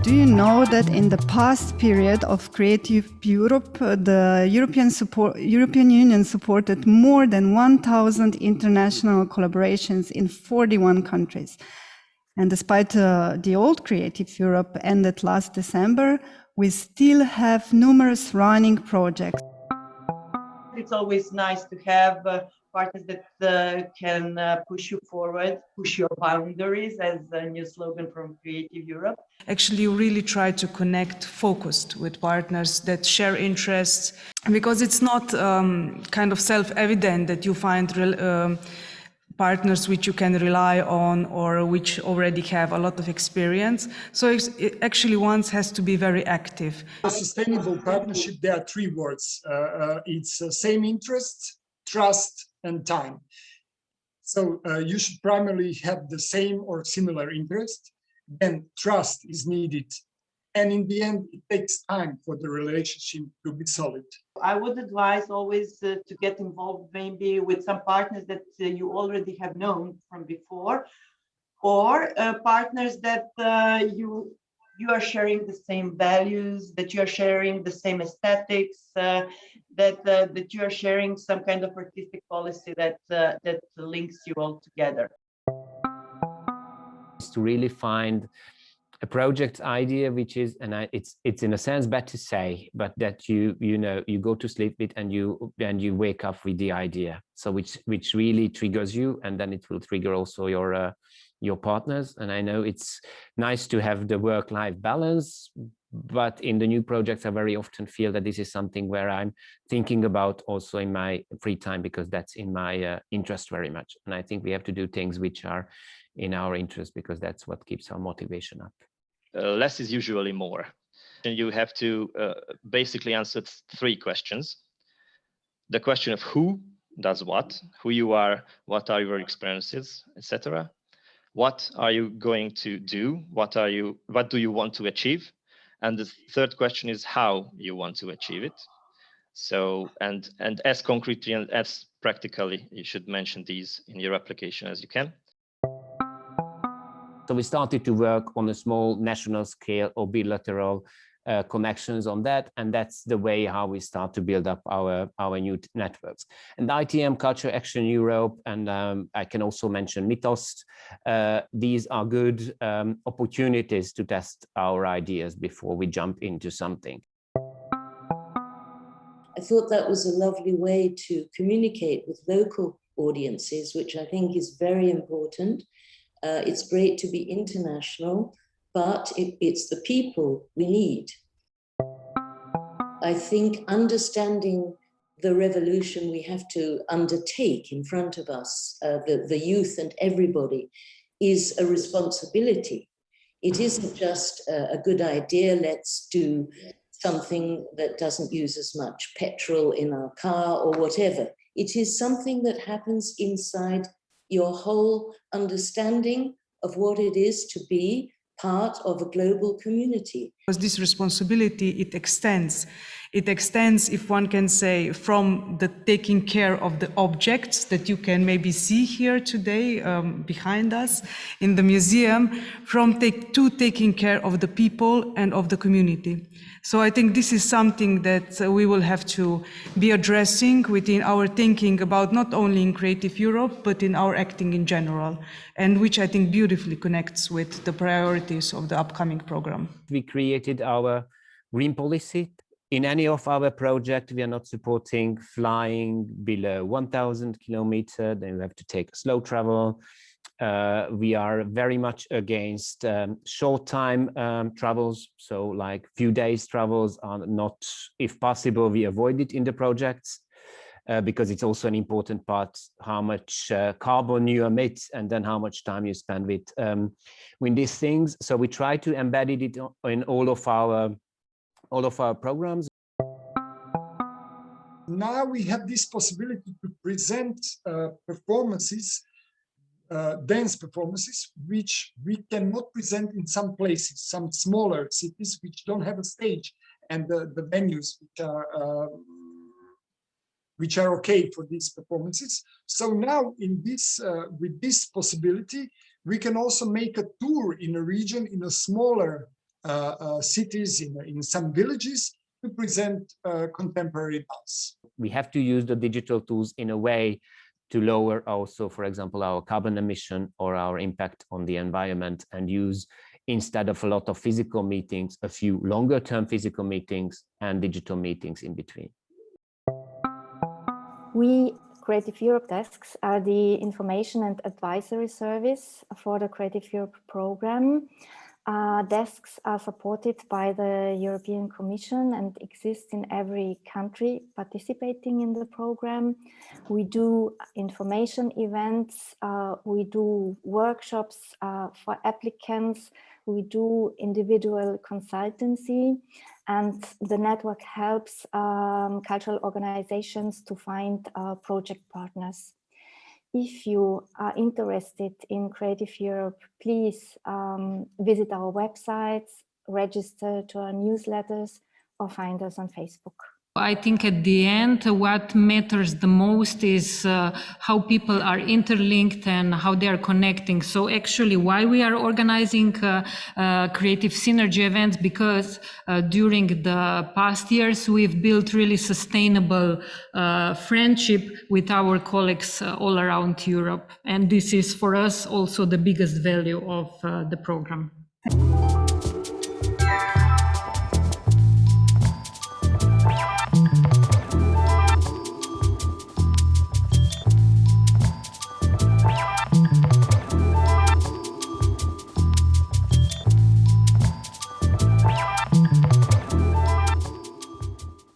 Do you know that in the past period of Creative Europe, the European Union supported more than 1,000 international collaborations in 41 countries? And despite the old Creative Europe ended last December, we still have numerous running projects. It's always nice to have partners that can push you forward, push your boundaries, as a new slogan from Creative Europe. Actually, you really try to connect focused with partners that share interests, because it's not kind of self-evident that you find partners which you can rely on or which already have a lot of experience. So actually one has to be very active. A sustainable partnership, there are three words. It's same interests, trust, and time. So you should primarily have the same or similar interest. Then trust is needed. And in the end, it takes time for the relationship to be solid. I would advise always to get involved maybe with some partners that you already have known from before, or partners that you are sharing the same values, that you are sharing the same aesthetics, that you are sharing some kind of artistic policy that links you all together. To really find a project idea which is, and it's in a sense bad to say, but that you go to sleep with and you wake up with the idea, so which really triggers you, and then it will trigger also your partners. And I know it's nice to have the work-life balance, but in the new projects I very often feel that this is something where I'm thinking about also in my free time, because that's in my interest very much. And I think we have to do things which are in our interest, because that's what keeps our motivation up. Less is usually more. And you have to basically answer three questions. The question of who does what, who you are, what are your experiences, etc. What are you going to do? What do you want to achieve? And the third question is how you want to achieve it. So, and as concretely and as practically, you should mention these in your application as you can. So we started to work on a small national scale or bilateral connections on that, and that's the way how we start to build up our new networks. And ITM Culture Action Europe, and I can also mention Mythos. These are good opportunities to test our ideas before we jump into something. I thought that was a lovely way to communicate with local audiences, which I think is very important. It's great to be international, but it's the people we need. I think understanding the revolution we have to undertake in front of us, the youth and everybody, is a responsibility. It isn't just a good idea, let's do something that doesn't use as much petrol in our car or whatever. It is something that happens inside your whole understanding of what it is to be part of a global community. Because this responsibility, it extends, if one can say, from the taking care of the objects that you can maybe see here today behind us in the museum, to taking care of the people and of the community. So I think this is something that we will have to be addressing within our thinking about, not only in Creative Europe, but in our acting in general, and which I think beautifully connects with the priorities of the upcoming program. We created our green policy. In any of our projects, we are not supporting flying below 1,000 kilometers, then we have to take slow travel. We are very much against short time travels, so like few days travels are not, if possible, we avoid it in the projects, because it's also an important part how much carbon you emit and then how much time you spend with these things. So we try to embed it in all of our programs. Now we have this possibility to present performances, dance performances, which we cannot present in some places, some smaller cities which don't have a stage and the venues which are okay for these performances. So now in this, with this possibility, we can also make a tour in a region in a smaller cities, in some villages, to present contemporary dance. We have to use the digital tools in a way to lower also, for example, our carbon emission or our impact on the environment, and use, instead of a lot of physical meetings, a few longer term physical meetings and digital meetings in between. We, Creative Europe Desks, are the information and advisory service for the Creative Europe program. Desks are supported by the European Commission and exist in every country participating in the program. We do information events, we do workshops for applicants, we do individual consultancy, and the network helps cultural organizations to find project partners. If you are interested in Creative Europe, please visit our websites, register to our newsletters, or find us on Facebook. I think at the end, what matters the most is how people are interlinked and how they are connecting. So actually why we are organizing creative synergy events, because during the past years, we've built really sustainable friendship with our colleagues all around Europe. And this is for us also the biggest value of the program.